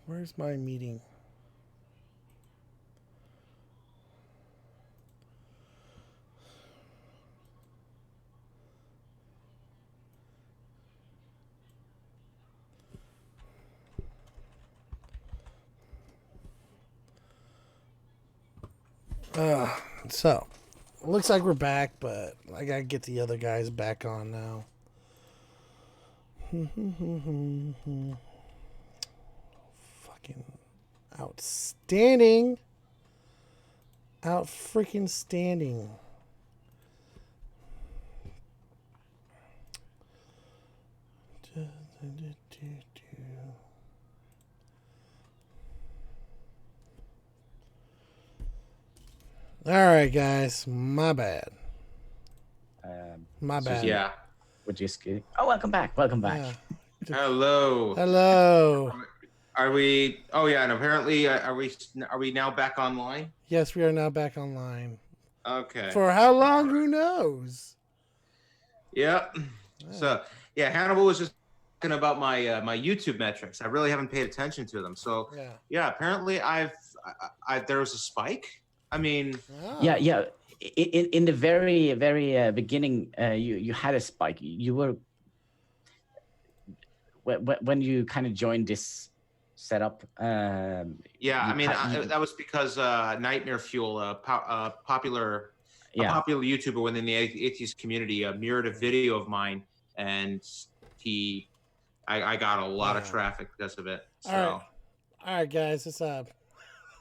Where's my meeting? So, looks like we're back, but I gotta get the other guys back on now. Fucking outstanding. Out freaking standing. All right, guys. My bad. My bad. Yeah. We're just kidding. Oh, welcome back. Welcome back. Yeah. Hello. Hello. Are we? Oh yeah, and apparently, are we now back online? Yes, we are now back online. Okay. For how long? Who knows? Yep. So yeah, Hannibal was just talking about my YouTube metrics. I really haven't paid attention to them. So yeah, apparently there was a spike. I mean, yeah. In the very beginning, you had a spike. You were when you kind of joined this setup. I mean, that was because Nightmare Fuel, a popular YouTuber within the atheist community, mirrored a video of mine, and I got a lot of traffic because of it. So, all right, guys,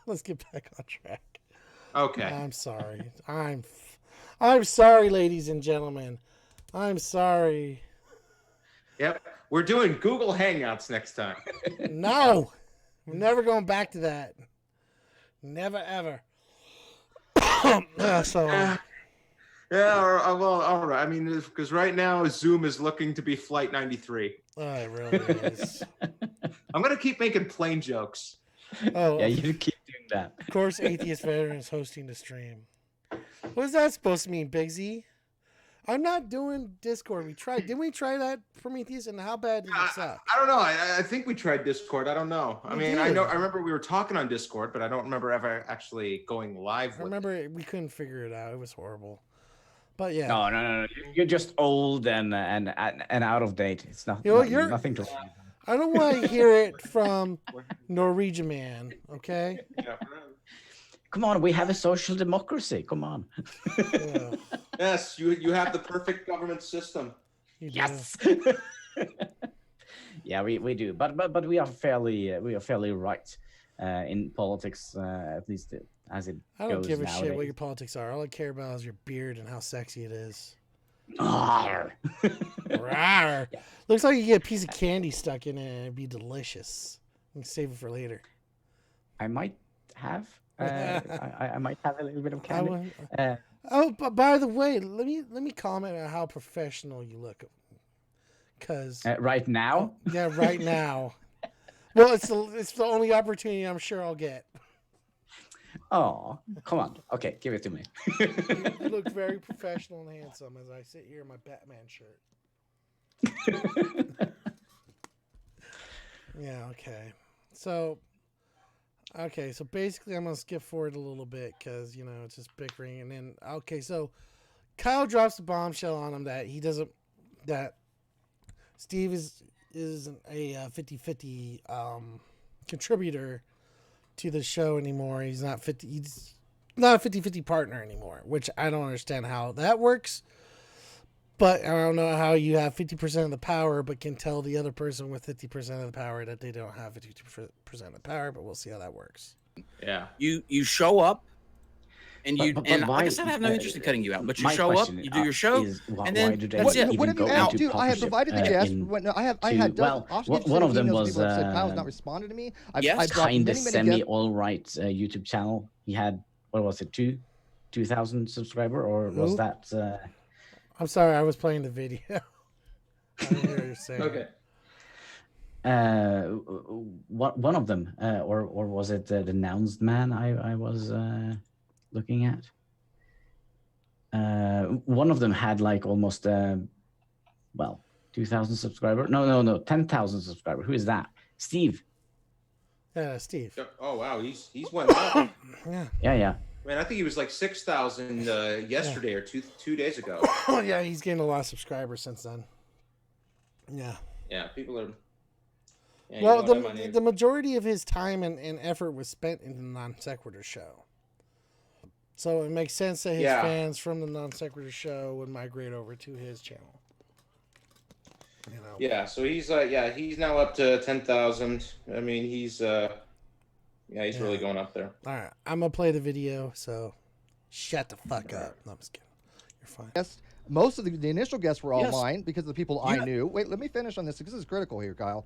let's get back on track. Okay. I'm sorry. I'm sorry, ladies and gentlemen. I'm sorry. Yep. We're doing Google Hangouts next time. No. We're never going back to that. Never, ever. Yeah, well, all right. I mean, because right now Zoom is looking to be Flight 93. Oh, it really is. I'm going to keep making plane jokes. Oh, yeah, you keep doing that. Of course, Atheist Veteran is hosting the stream. What is that supposed to mean, Bigsy? I'm not doing Discord. Didn't we try that, Prometheus? And how bad did it suck? I don't know. I think we tried Discord. I don't know. I remember we were talking on Discord, but I don't remember ever actually going live. I remember we couldn't figure it out. It was horrible. But yeah. No. You're just old and out of date. It's nothing to. I don't want to hear it from Norwegian man. Okay. Yeah. Come on, we have a social democracy. Come on. Yeah. Yes, you have the perfect government system. Yes. Yeah, we do, but we are fairly right in politics, at least as it goes. I don't give a nowadays. shit what your politics are. All I care about is your beard and how sexy it is. Rawr. Rawr. Yeah. Looks like you get a piece of candy stuck in it and it'd be delicious. You can save it for later. I might have. I might have a little bit of candy. But by the way, let me comment on how professional you look. Cause right now. Yeah, right now. Well, it's the only opportunity I'm sure I'll get. Oh, come on. Okay, give it to me. You look very professional and handsome as I sit here in my Batman shirt. Yeah. Okay. So basically I'm going to skip forward a little bit because, it's just bickering. And then, so Kyle drops the bombshell on him that that Steve is a 50-50 contributor to the show anymore. He's not a 50-50 partner anymore, which I don't understand how that works. But I don't know how you have 50% of the power, but can tell the other person with 50% of the power that they don't have 50% of the power. But we'll see how that works. Yeah, you show up, and but and why, like I said, I have no interest in cutting you out. But you my show up, question you do your show, and then that's it. What have you asked to? I have provided the guest. I had one of them was Kyle's not responded to me. I've kind of semi all right YouTube channel. He had, what was it, 2,000 subscriber, or was that? I'm sorry, I was playing the video. I didn't hear what you're saying. Okay. One of them, or was it the announced man I was looking at? One of them had like almost 2,000 subscribers. No, 10,000 subscribers. Who is that? Steve. Steve. Oh wow, he's went up. Yeah. Man, I think he was like 6,000 yesterday or two days ago. Oh yeah, he's gained a lot of subscribers since then. Yeah. Yeah, people are. Yeah, well, the majority of his time and effort was spent in the Non Sequitur show. So it makes sense that his fans from the Non Sequitur show would migrate over to his channel. You know. Yeah, so he's he's now up to 10,000. I mean, he's really going up there. All right, I'm gonna play the video. So shut the fuck up. No, I'm just kidding. You're fine. Yes, most of the initial guests were all mine because of the people I knew. Wait, let me finish on this because this is critical here, Kyle.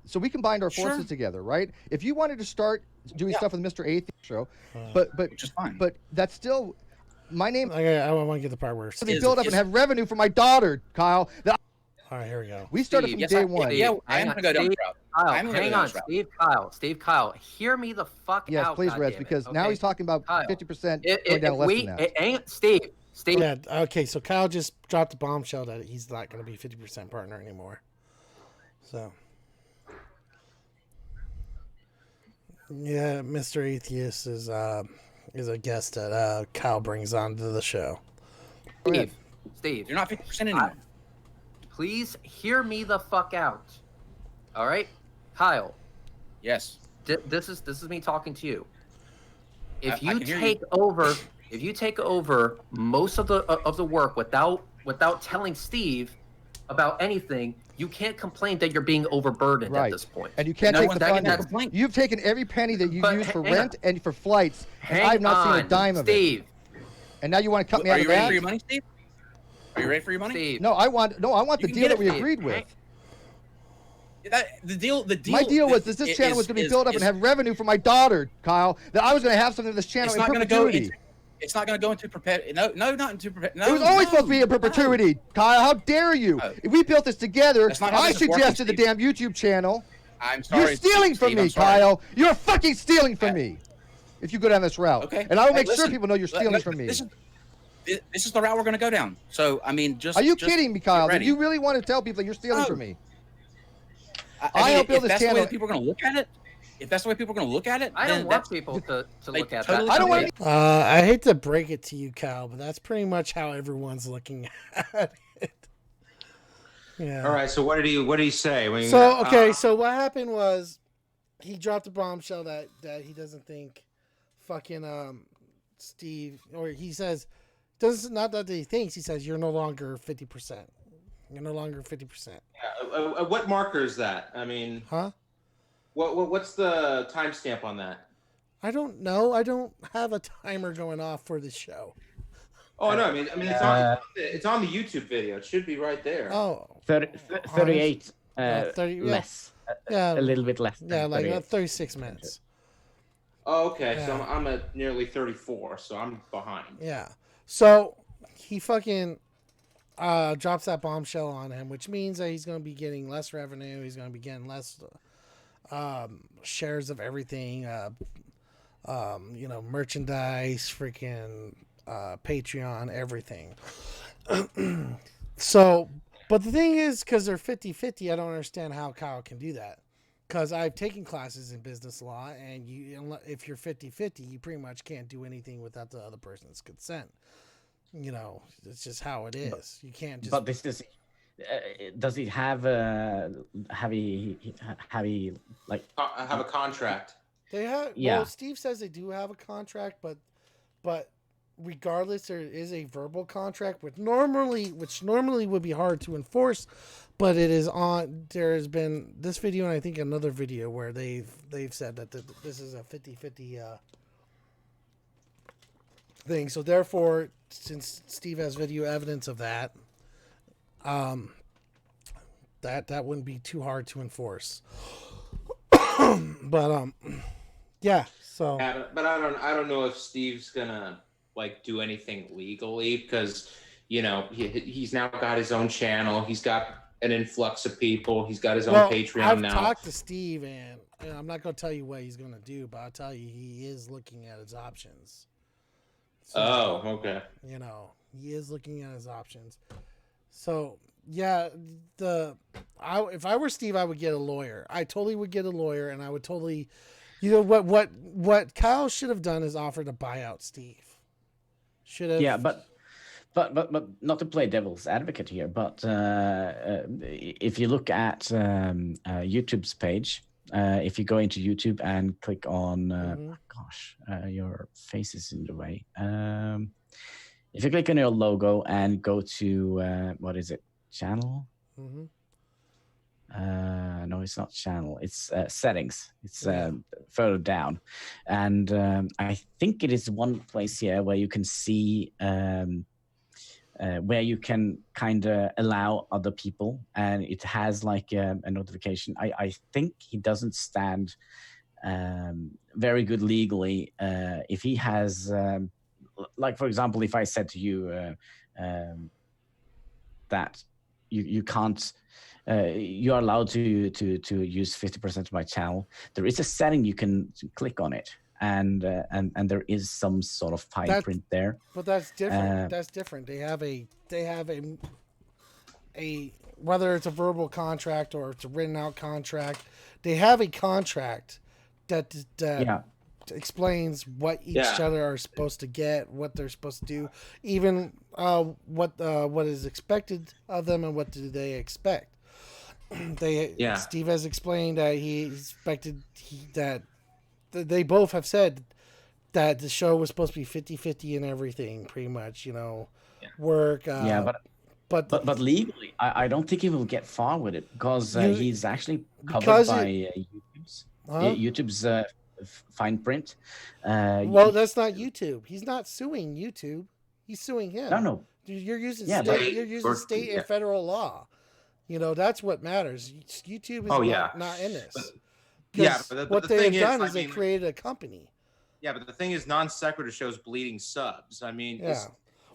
So we combined our forces together, right? If you wanted to start doing stuff with Mr. Atheist show, but which is fine. But that's still my name. Okay, I want to get the part where they build up and have revenue for my daughter, Kyle. All right, here we go. We started from day one. I'm gonna go down the route. Hang on, Steve Kyle. Hear me the fuck out. Yes, please, Reds, because now he's talking about 50% going down less than that. Steve. Yeah, okay, so Kyle just dropped the bombshell that he's not going to be 50% partner anymore. So, yeah, Mr. Atheist is a guest that Kyle brings onto the show. Steve, you're not 50% anymore. Please hear me the fuck out. All right, Kyle. Yes. This is me talking to you. If you take over most of the work without telling Steve about anything, you can't complain that you're being overburdened at this point. And you can't take the fund. You've taken every penny that you use for rent and for flights, and I've not seen a dime of it. And now you want to cut me out of that? Are you ready for your money, Steve? Are you ready for your money? Steve. No, I want the deal that we agreed with. The deal. My deal was that this channel was going to be built up and have revenue for my daughter, Kyle. That I was going to have something in this channel in perpetuity. It's not going to go into perpetuity. No, not into perpetuity. No, it was always supposed to be in perpetuity, Kyle. How dare you? If we built this together, I suggested the damn YouTube channel. I'm sorry. You're stealing from me, Kyle. You're fucking stealing from me. If you go down this route. Okay. And I will make sure people know you're stealing from me. This is the route we're going to go down. So, I mean, Are you kidding me, Kyle? Do you really want to tell people that you're stealing from me? I help build this channel. If that's the way people are going to look at it, I don't want people to look at that. I don't want. I hate to break it to you, Kyle, but that's pretty much how everyone's looking at it. Yeah. All right. So what did he say? So what happened was he dropped a bombshell that he doesn't think fucking Steve, or he says, not that he thinks, he says you're no longer 50%. You're no longer 50%. Yeah. What marker is that? I mean, What's the timestamp on that? I don't know. I don't have a timer going off for the show. Oh no! I mean, it's on the YouTube video. It should be right there. Oh, 38 30, less. Yeah, a little bit less. Yeah, like 36 minutes. Oh, okay. Yeah. So I'm at nearly 34, so I'm behind. Yeah. So he fucking drops that bombshell on him, which means that he's going to be getting less revenue. He's going to be getting less shares of everything. Merchandise, freaking Patreon, everything. So, but the thing is, because they're 50-50, I don't understand how Kyle can do that. Because I've taken classes in business law, and if you're 50-50, you pretty much can't do anything without the other person's consent. It's just how it is. You can't just. But this is. Does he have a contract? They have. Yeah. Well, Steve says they do have a contract, but regardless, there is a verbal contract, which normally would be hard to enforce. But it is on. There has been this video and I think another video where they've said that this is a 50-50 thing. So therefore, since Steve has video evidence of that. That wouldn't be too hard to enforce. But yeah. So. Yeah, but I don't know if Steve's gonna do anything legally because he's now got his own channel. He's got an influx of people. He's got his own Patreon now. I've talked to Steve, and I'm not gonna tell you what he's gonna do, but I'll tell you he is looking at his options. So, okay. He is looking at his options. So yeah, if I were Steve, I would get a lawyer. I totally would get a lawyer, and I would totally You know what Kyle should have done is offered to buy out Steve. Should have. Yeah, but not to play devil's advocate here, but if you look at YouTube's page, if you go into YouTube and click on, your face is in the way. If you click on your logo and go to what is it, channel? Mm-hmm. No, it's not channel. It's settings. It's further down, and I think it is one place here where you can see where you can kind of allow other people, and it has like a notification. I think he doesn't stand very good legally if he has, like, for example, if I said to you that you can't. You are allowed to use 50% of my channel. There is a setting you can click on it, and there is some sort of fine print there. But that's different. That's different. They have a whether it's a verbal contract or it's a written out contract, they have a contract that explains what each other are supposed to get, what they're supposed to do, even what is expected of them and what do they expect. Steve has explained that he expected that they both have said that the show was supposed to be 50-50 and everything, pretty much, work. But legally, I don't think he will get far with it because he's actually covered by YouTube's fine print. Well, that's not YouTube. He's not suing YouTube. He's suing him. No. You're using state and federal law. That's what matters. YouTube is not in this. But what they have done is they created a company. Yeah, but the thing is, non sequitur shows bleeding subs. I mean,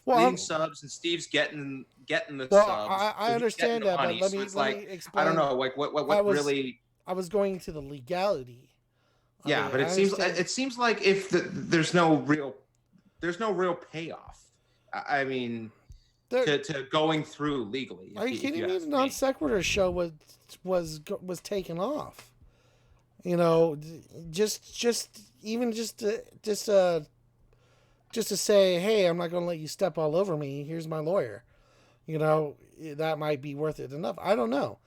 bleeding subs, and Steve's getting the subs. I understand that, but let me explain. I don't know, like what really. I was going to the legality. Yeah, but it seems like if there's no real payoff. I mean. To going through legally. Are you kidding me? The non sequitur show was taken off. Just to say, hey, I'm not going to let you step all over me. Here's my lawyer. That might be worth it enough. I don't know,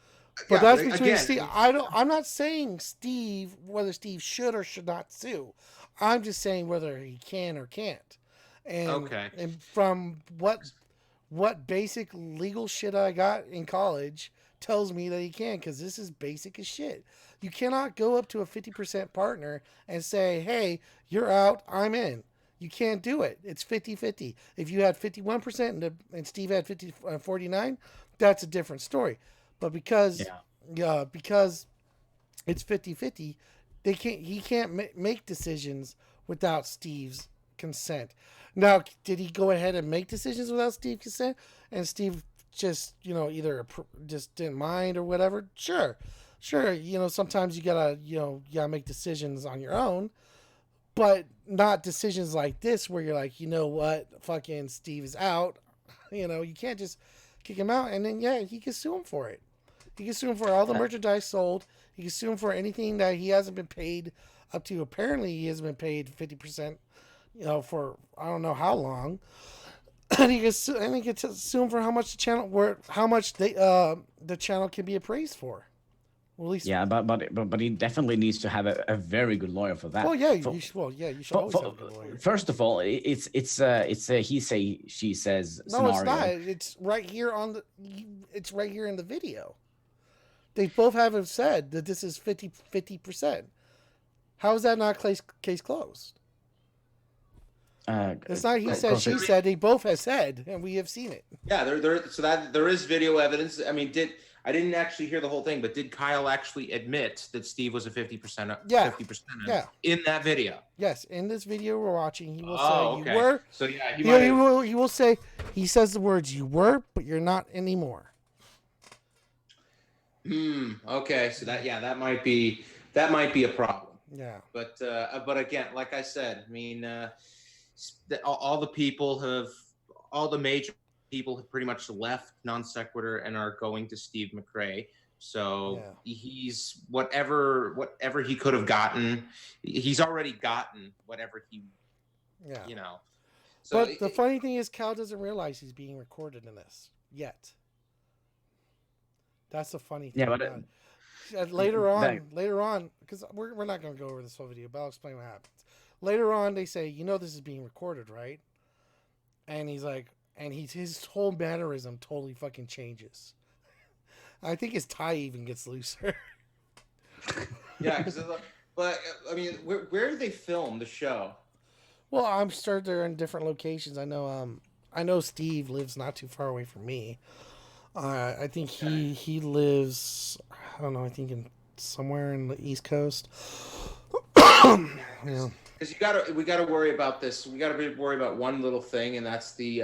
but that's between Steve. I'm not saying whether Steve should or should not sue. I'm just saying whether he can or can't. And from what basic legal shit I got in college tells me that he can, because this is basic as shit. You cannot go up to a 50% partner and say, hey, you're out, I'm in. You can't do it. It's 50-50. If you had 51% and Steve had 49, that's a different story. But because it's 50-50, he can't make decisions without Steve's consent. Now, did he go ahead and make decisions without Steve's consent? And Steve just, either just didn't mind or whatever? Sure. Sometimes you gotta make decisions on your own, but not decisions like this where you're like, what, fucking Steve is out. You can't just kick him out, and then he can sue him for it. He can sue him for all the merchandise sold. He can sue him for anything that he hasn't been paid up to. Apparently, he hasn't been paid 50%. For I don't know how long, and he gets to sue him for how much the channel can be appraised for. Well, at least but he definitely needs to have a very good lawyer for that. Well, you should always have a good lawyer. First of all, it's a he say she says scenario. No, it's not. It's right here it's right here in the video. They both have said that this is 50%. How is that not case closed? It's not he said, she said. They both have said, and we have seen it. Yeah, there is video evidence. I mean, I didn't actually hear the whole thing, but did Kyle actually admit that Steve was a 50%? 50% in that video. Yes, in this video we're watching, he will say you were. So yeah, he will say, he says the words "you were," but you're not anymore. Okay, so that might be a problem. Yeah. But again, like I said, I mean. All the major people have pretty much left non sequitur and are going to Steve Mcrae. So he's whatever he could have gotten, he's already gotten whatever he, you know. So but the funny thing is, Cal doesn't realize he's being recorded in this yet. That's the funny thing. Yeah, but later on, because we're not going to go over this whole video, but I'll explain what happens. Later on, they say, this is being recorded, right? And he's like, his whole mannerism totally fucking changes. I think his tie even gets looser. Yeah, but I mean, where do they film the show? Well, I'm sure they're in different locations. I know Steve lives not too far away from me. I think he lives, I don't know, I think somewhere in the East Coast. Because we gotta worry about this. We gotta worry about one little thing, and that's the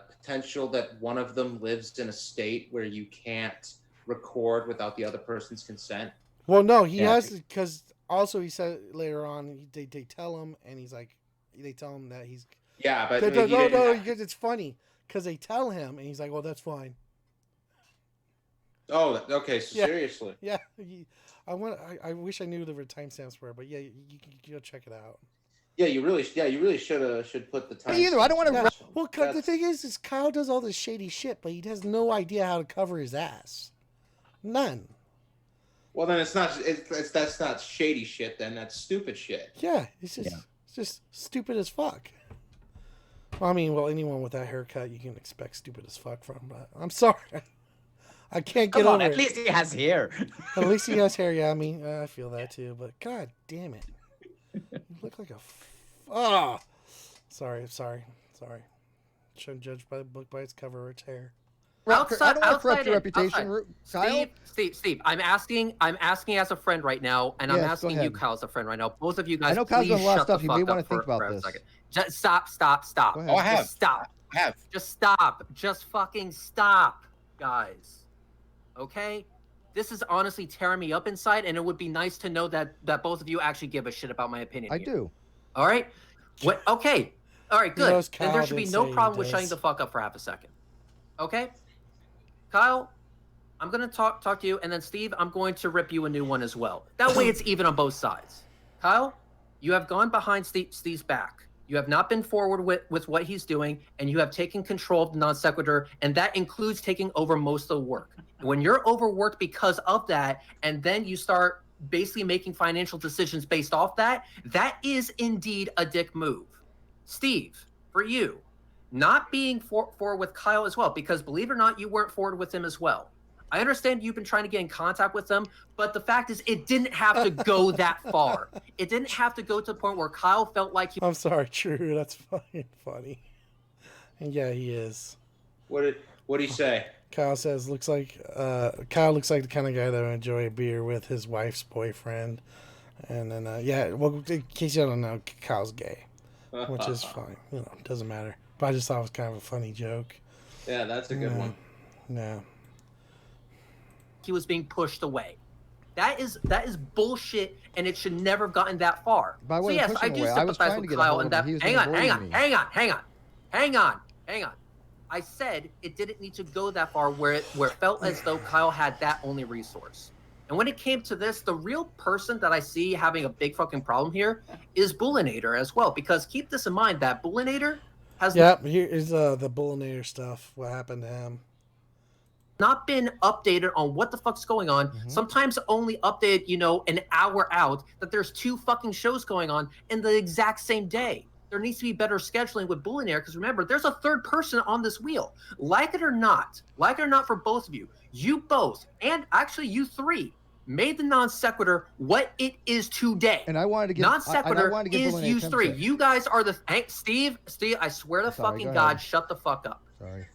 potential that one of them lives in a state where you can't record without the other person's consent. Well, no, he has, because also he said later on they tell him, and he's like, they tell him that he's but no, it's funny because they tell him, and he's like, well, that's fine. Oh, okay. So seriously, I wish I knew the timestamps were, but you can go check it out. Yeah, you really should put the time. Me either. I don't want to. Well, the thing is Kyle does all this shady shit, but he has no idea how to cover his ass. None. Well, then that's not shady shit. Then that's stupid shit. Yeah, it's just stupid as fuck. Well, I mean, anyone with that haircut, you can expect stupid as fuck from. But I'm sorry, I can't get over it. At least he has hair. At least he has hair. Yeah, I mean, I feel that too. But god damn it, you look like a. Sorry. Shouldn't judge by the book by its cover or its hair. I don't want to corrupt your reputation, Kyle. Steve, I'm asking as a friend right now, and I'm asking you, Kyle, as a friend right now. Both of you guys, I know Kyle's done a lot of stuff. You may want to think about this. Just stop. Oh, I have. Just stop. I have. Just stop. Just fucking stop, guys. Okay? This is honestly tearing me up inside, and it would be nice to know that both of you actually give a shit about my opinion. I do. All right? What? Okay. All right, good. Then there should be no problem with shutting the fuck up for half a second. Okay? Kyle, I'm going to talk to you, and then Steve, I'm going to rip you a new one as well. That way it's even on both sides. Kyle, you have gone behind Steve's back. You have not been forward with what he's doing, and you have taken control of the non sequitur, and that includes taking over most of the work. When you're overworked because of that, and then you start basically making financial decisions based off that, that is indeed a dick move. Steve, for you, not being forward with Kyle as well, because believe it or not, you weren't forward with him as well. I understand you've been trying to get in contact with them, but the fact is it didn't have to go that far. It didn't have to go to the point where Kyle felt like he... I'm sorry, true. That's fucking funny. And yeah, he is. What did he say? Kyle says, Kyle looks like the kind of guy that would enjoy a beer with his wife's boyfriend. And then, well, in case you don't know, Kyle's gay, which is fine. Doesn't matter. But I just thought it was kind of a funny joke. Yeah, that's a good one. Yeah. He was being pushed away. That is bullshit, and it should never have gotten that far. So yes, I do sympathize with Kyle and that. Hang on. I said it didn't need to go that far where it felt as though Kyle had that only resource. And when it came to this, the real person that I see having a big fucking problem here is Bullinator as well. Because keep this in mind that Bullinator has here is the Bullinator stuff. What happened to him? Not been updated on what the fuck's going on. Mm-hmm. Sometimes only updated, an hour out that there's 2 fucking shows going on in the exact same day. There needs to be better scheduling with Bullinator because remember, there's a third person on this wheel. Like it or not for both of you, you both, and actually you 3, made the non sequitur what it is today. And I wanted to get non sequitur is you 3. You guys are the Steve. I swear to fucking God, shut the fuck up. Sorry.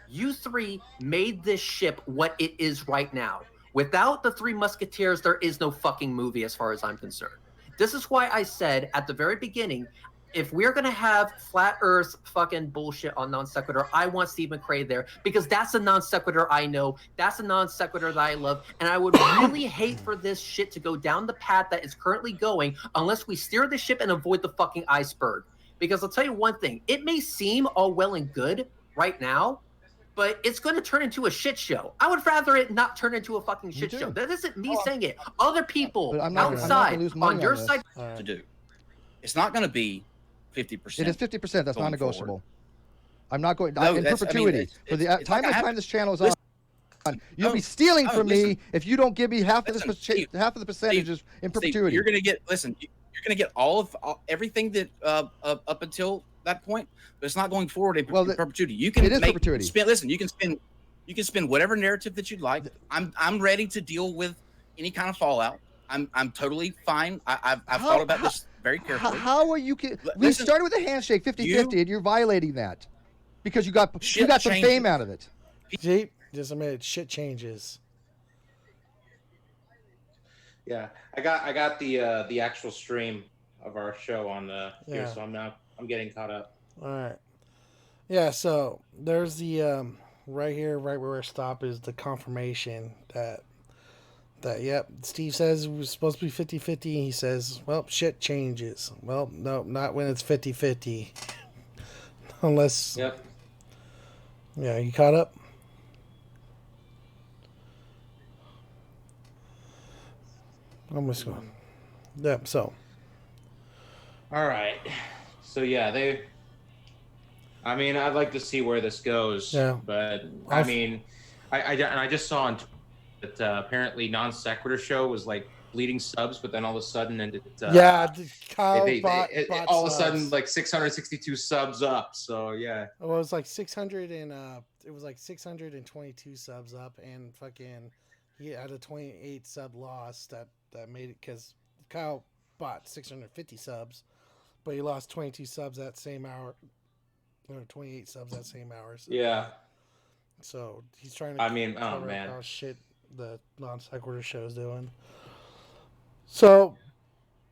You 3 made this ship what it is right now. Without the 3 Musketeers, there is no fucking movie as far as I'm concerned. This is why I said at the very beginning, if we're going to have flat earth fucking bullshit on non sequitur, I want Steve Mcrae there because that's a non sequitur I know. That's a non sequitur that I love. And I would really hate for this shit to go down the path that is currently going unless we steer the ship and avoid the fucking iceberg. Because I'll tell you one thing, it may seem all well and good right now, but it's going to turn into a shit show. I would rather it not turn into a fucking shit show. That isn't me saying it. Other people outside on your side to do. It's not going to be 50%. It is 50%. That's not negotiable. I'm not going in perpetuity for the time this channel is on. You'll be stealing from me if you don't give me half of the percentages in perpetuity. Steve, you're going to get you're going to get all everything that up until that point, but it's not going forward in perpetuity. You can perpetuity. You can spin whatever narrative that you'd like. I'm ready to deal with any kind of fallout. I'm totally fine. I've thought about this very carefully. How are you? We started with a handshake 50-50, and you're violating that because you got some fame out of it. Jeep, just a minute. Shit changes. Yeah, I got the actual stream of our show on here, so I'm getting caught up. All right. Yeah, so there's the right here, right where we stop is the confirmation that yep, Steve says it was supposed to be 50-50, and he says, well, shit changes. Well, no, not when it's 50-50. Unless Yep. Yeah, you caught up? I'm just going. Yep, so. All right. So, yeah, I mean, I'd like to see where this goes. Yeah. But, I mean, I just saw on Twitter that apparently Non Sequitur Show was, like, bleeding subs, but then all of a sudden, Kyle bought all of a sudden, like, 662 subs up. So, yeah. Well, it was like 600 and, it was like 622 subs up, and fucking, he had a 28 sub loss that made it, because Kyle bought 650 subs, but he lost 22 subs that same hour, or 28 subs that same hour. So. Yeah. So he's trying to. I mean, oh man, how shit the Non Sequitur show's doing. So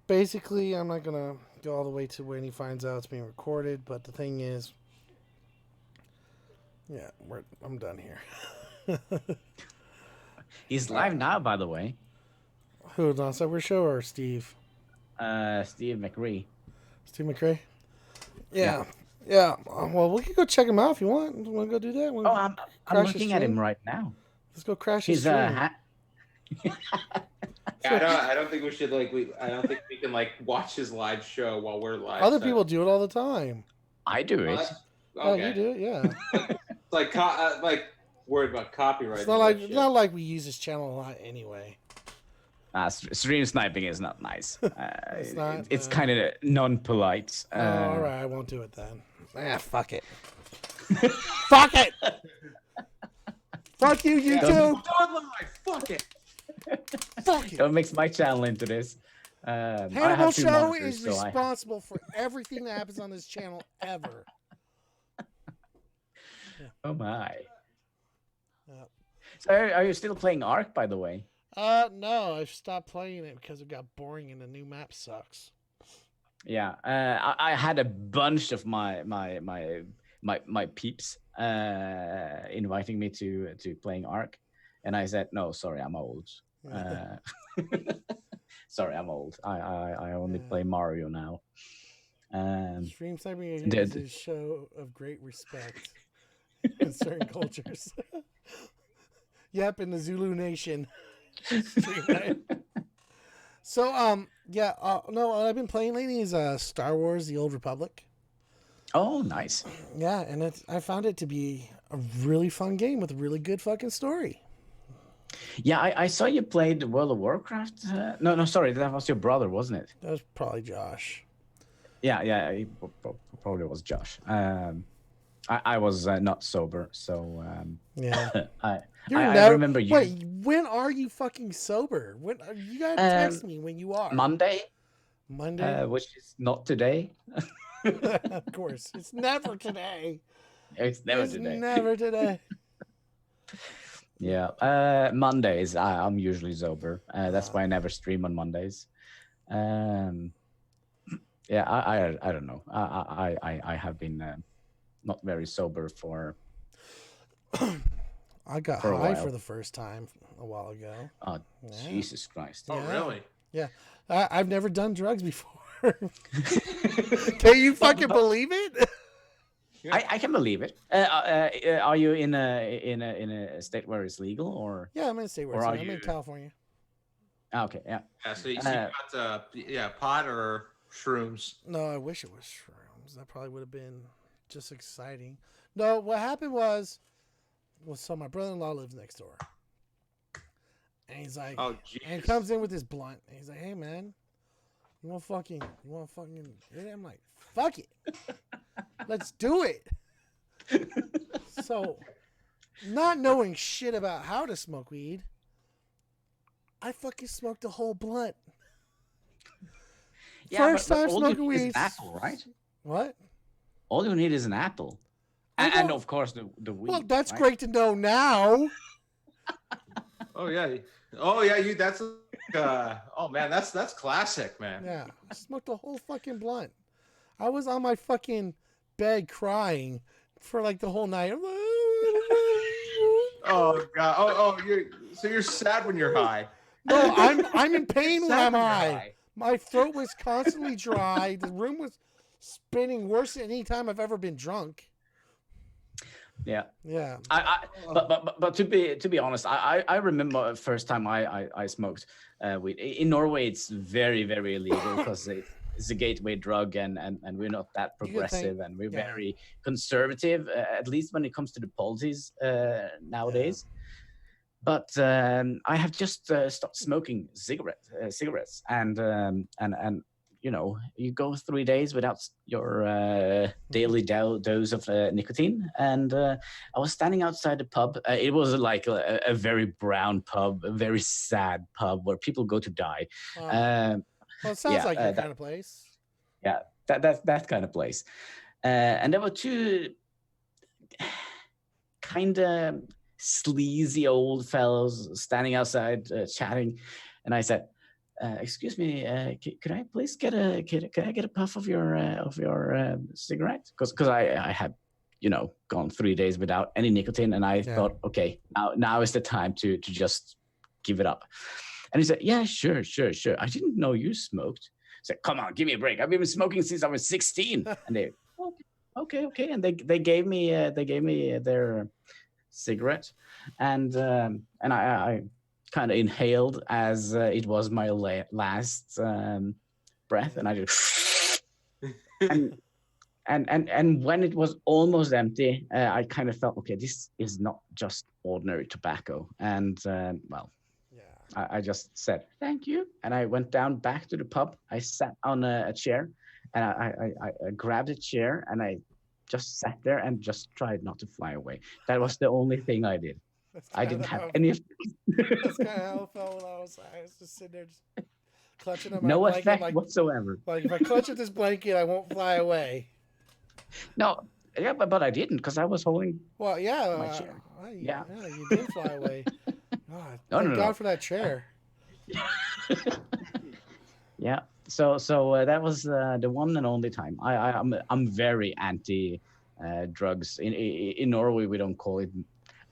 basically, I'm not gonna go all the way to when he finds out it's being recorded, but the thing is, yeah, I'm done here. He's live now, by the way. Who, Non Sequitur Show or Steve? Steve Mcrae. Steve Mcrae? Yeah. Well, we can go check him out if you want. You want to go do that? I'm looking at him right now. Let's go crash his stream. I don't think we should I don't think we can watch his live show while we're live. Other people do it all the time. I do it. Okay. Oh, you do it, yeah. like worried about copyright. It's not like we use this channel a lot anyway. Stream sniping is not nice. It's not, kind of non-polite. All right, I won't do it then. Fuck it. Fuck it. Fuck you, YouTube. Fuck it. Fuck it. Don't mix my channel into this. Hannibal Show is responsible for everything that happens on this channel ever. Oh my. So are you still playing Ark, by the way? No, I stopped playing it because it got boring and the new map sucks. Yeah, I had a bunch of my peeps inviting me to playing Ark, and I said no, sorry, I'm old. Sorry, I'm old. I only play Mario now. Stream sniping is a show of great respect in certain cultures. Yep, in the Zulu Nation. So no, what I've been playing lately is Star Wars: The Old Republic. Oh, nice. Yeah, and I found it to be a really fun game with a really good fucking story. Yeah, I saw you played World of Warcraft. No, sorry, that was your brother, wasn't it? That was probably Josh. Yeah, he probably was Josh. I was not sober, so yeah. I remember you. Wait, when are you fucking sober? When you gotta text me when you are. Monday, which is not today. Of course, it's never today. It's never today. Never today. Yeah, Mondays I'm usually sober. That's why I never stream on Mondays. Yeah, I don't know. I have been not very sober for. I got high for the first time a while ago. Oh, yeah. Jesus Christ! Oh, really? Yeah, I've never done drugs before. Can you fucking believe it? I can believe it. Are you in a state where it's legal, or? Yeah, I'm in a state where I'm in California. Okay, yeah. Yeah, so you got pot or shrooms? No, I wish it was shrooms. That probably would have been just exciting. No, what happened was so my brother-in-law lives next door, and he's like, and he comes in with his blunt, and he's like, "Hey, man, you want fucking? And I'm like, "Fuck it, let's do it." So, not knowing shit about how to smoke weed, I fucking smoked a whole blunt. Yeah, First time smoking weed. Apple, right? What? All you need is an apple. And of course the weed. Well, that's right? great to know now. Oh yeah. That's oh man, that's classic, man. Yeah, I smoked a whole fucking blunt. I was on my fucking bed crying for like the whole night. Oh god. You're sad when you're high. No, I'm in pain when I'm high. My throat was constantly dry. The room was spinning worse than any time I've ever been drunk. Yeah. Yeah. But to be honest, I remember the first time I smoked weed. In Norway, it's very, very illegal because it's a gateway drug, and we're not that progressive, and we're very conservative, at least when it comes to the policies nowadays. Yeah. But I have just stopped smoking cigarettes, and you know, you go 3 days without your daily dose of nicotine. And I was standing outside the pub. It was like a very brown pub, a very sad pub where people go to die. Well, it sounds like your kind of place. Yeah, that kind of place. And there were two kind of sleazy old fellows standing outside chatting. And I said, excuse me, could I please get a puff of your cigarette? Because I had, you know, gone 3 days without any nicotine, and I thought, okay, now is the time to just give it up. And he said, yeah, sure. I didn't know you smoked. I said, come on, give me a break. I've been smoking since I was 16. And they, okay, and they gave me their cigarette, and I kind of inhaled as it was my last breath, and I just and when it was almost empty, I kind of felt, okay, this is not just ordinary tobacco, and I just said thank you, and I went down back to the pub. I sat on a chair, and I grabbed a chair, and I just sat there and just tried not to fly away. That was the only thing I did. I didn't have any. That's kind of how I felt when I was just sitting there, just clutching on my no blanket. Effect whatsoever. Like if I clutch at this blanket, I won't fly away. No, yeah, but I didn't, because I was holding. Well, yeah, my chair. Yeah, you did fly away. God, thank God for that chair. Yeah. So that was the one and only time. I'm very anti drugs. In Norway, we don't call it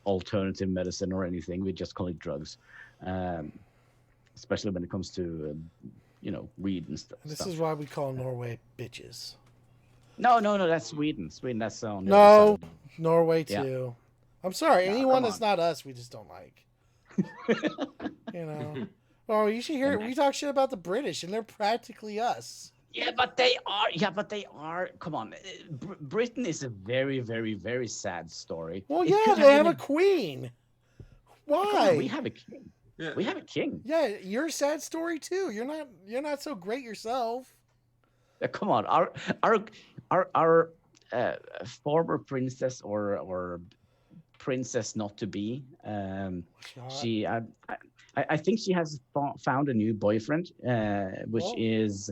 alternative medicine or anything. We just call it drugs, especially when it comes to weed and stuff. This is why we call Norway bitches. No, that's Sweden. That's on. No, Norway too. Yeah. I'm sorry. Anyone that's not us, we just don't like. You know. Oh, you should hear. We talk shit about the British, and they're practically us. Yeah, but they are. Come on, Britain is a very, very, very sad story. Well, yeah, they have a queen. Why? On, we have a king. Yeah. We have a king. Yeah, you're a sad story too. You're not so great yourself. Come on, our former princess or princess not to be. She. I think she has found a new boyfriend, which is,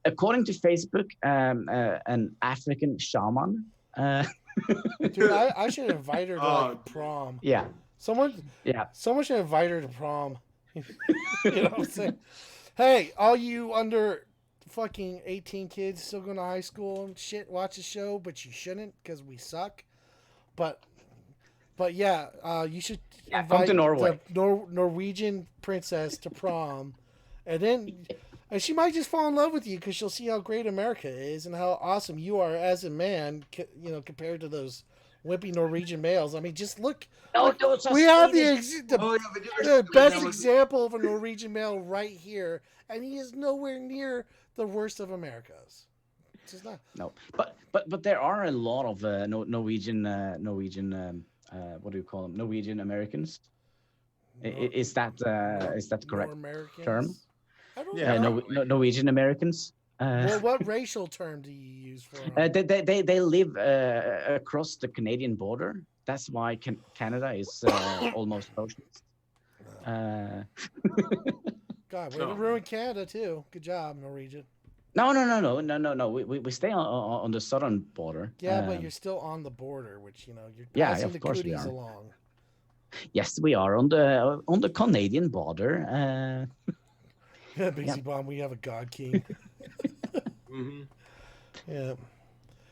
according to Facebook, an African shaman. Dude, I should invite her to prom. Yeah. Someone should invite her to prom. You know what I'm saying? Hey, all you under fucking 18 kids still going to high school and shit, watch the show, but you shouldn't because we suck. But yeah, you should invite come to Norway. the Norwegian princess to prom, and then And she might just fall in love with you because she'll see how great America is and how awesome you are as a man, compared to those wimpy Norwegian males. I mean, just look. We have the best example of a Norwegian male right here, and he is nowhere near the worst of America's. It's just not. No, but there are a lot of Norwegian what do you call them? Norwegian Americans. Is that correct term? I don't know. Norwegian Americans. Well, what racial term do you use for them? They live across the Canadian border. That's why Canada is almost socialist. God, way to ruin Canada too. Good job, Norwegian. No. We stay on the southern border. Yeah, but you're still on the border, which you're passing the cooties along. Yes, we are on the Canadian border. Yeah, Bigsy Bomb, we have a God King. Mm-hmm. Yeah.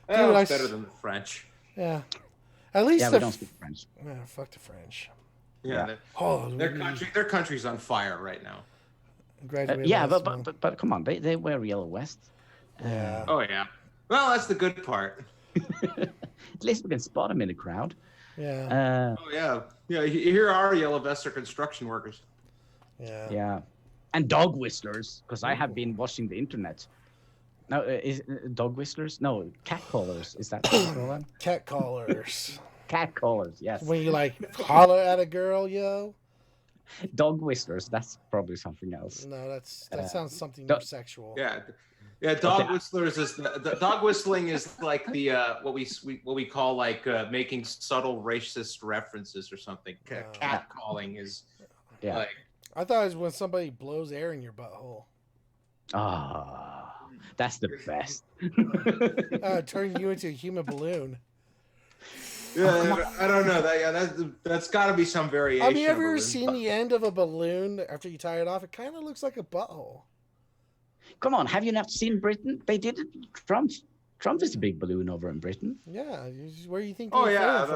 Well, it's better than the French. Yeah. At least we don't speak French. Yeah, fuck the French. Yeah. Their country's on fire right now. But come on, they wear yellow vests. Yeah. Oh yeah. Well, that's the good part. At least we can spot them in the crowd. Yeah. Oh yeah. Yeah. Here are yellow vests are construction workers. Yeah. Yeah. And dog whistlers, because I have been watching the internet. No, is dog whistlers? No, cat callers. Is that what you call them? Cat callers. Cat callers, yes. When you holler at a girl, yo. Dog whistlers. That's probably something else. No, that sounds something more sexual. Yeah. Yeah, dog whistlers is the dog whistling is like the what we call making subtle racist references or something. Cat calling is like. I thought it was when somebody blows air in your butthole. Ah, that's the best. Turning you into a human balloon. Yeah, I don't know. That's got to be some variation. I mean, have you ever seen the end of a balloon after you tie it off? It kind of looks like a butthole. Come on, have you not seen Britain? They did it. Trump is a big balloon over in Britain. Yeah, where do you think? Oh yeah,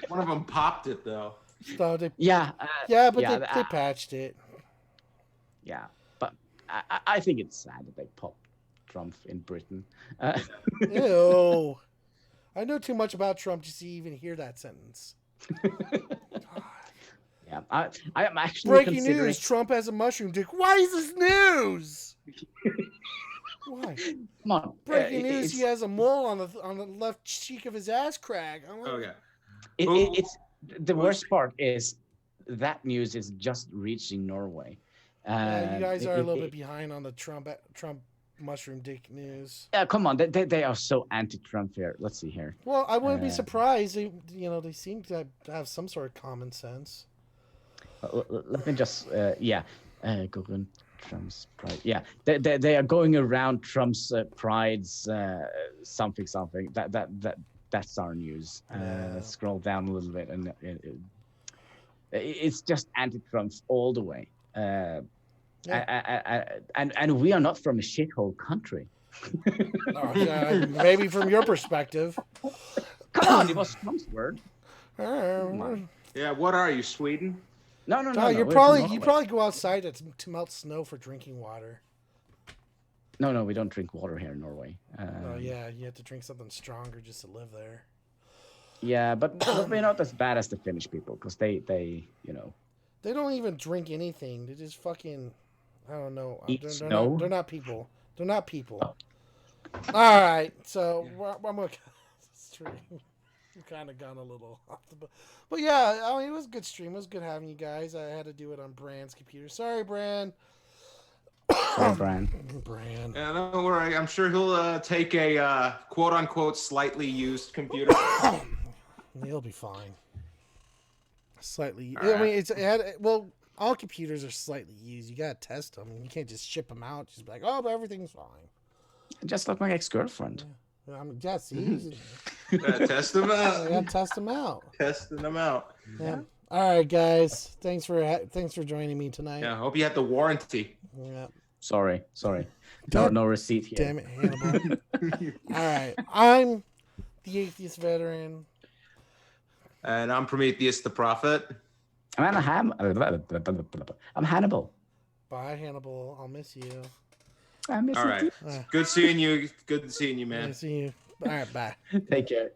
one of them popped it though. So they, but they patched it. Yeah, but I think it's sad that they popped Trump in Britain. Ew. I know too much about Trump just to even hear that sentence. Yeah, I am actually breaking news: Trump has a mushroom dick. Why is this news? Why? Come on. Breaking news: he has a mole on the left cheek of his ass crack. Oh yeah. It's the worst part is that news is just reaching Norway. You guys are a little bit behind on the Trump mushroom dick news. Yeah, come on, they are so anti-Trump here. Let's see here. Well, I wouldn't be surprised. They seem to have some sort of common sense. Let me just Google Trump's pride. Yeah, they are going around Trump's pride's something. That's our news. Scroll down a little bit, and it's just anti-Trump all the way. And we are not from a shithole country. Maybe from your perspective. Come on, it was Trump's word. Yeah, what are you, Sweden? No. You probably go outside to melt snow for drinking water. No, we don't drink water here in Norway. You have to drink something stronger just to live there. Yeah, but we're not as bad as the Finnish people because they They don't even drink anything. They just fucking, I don't know. They're not people. They're not people. Oh. All right, so I'm going to stream. We've kind of gone a little off but yeah, I mean, it was a good stream. It was good having you guys. I had to do it on Brand's computer. Sorry, Brand. Brand. Yeah, don't worry. I'm sure he'll take a quote-unquote slightly used computer. He'll be fine. Slightly. All right. I mean, all computers are slightly used. You gotta test them. You can't just ship them out. Just be like, but everything's fine. Just like my ex-girlfriend. Yeah. I mean, see. Test them out. Yeah, test them out. Testing them out. Yeah. All right, guys. Thanks for joining me tonight. Yeah. I hope you had the warranty. Yeah. Sorry. No receipt here. Damn it, Hannibal. All right. I'm the Atheist Veteran. And I'm Prometheus the Prophet. I'm Hannibal. Bye, Hannibal. I'll miss you. All right. Good seeing you. Good seeing you, man. Good seeing you. All right, bye. Take care.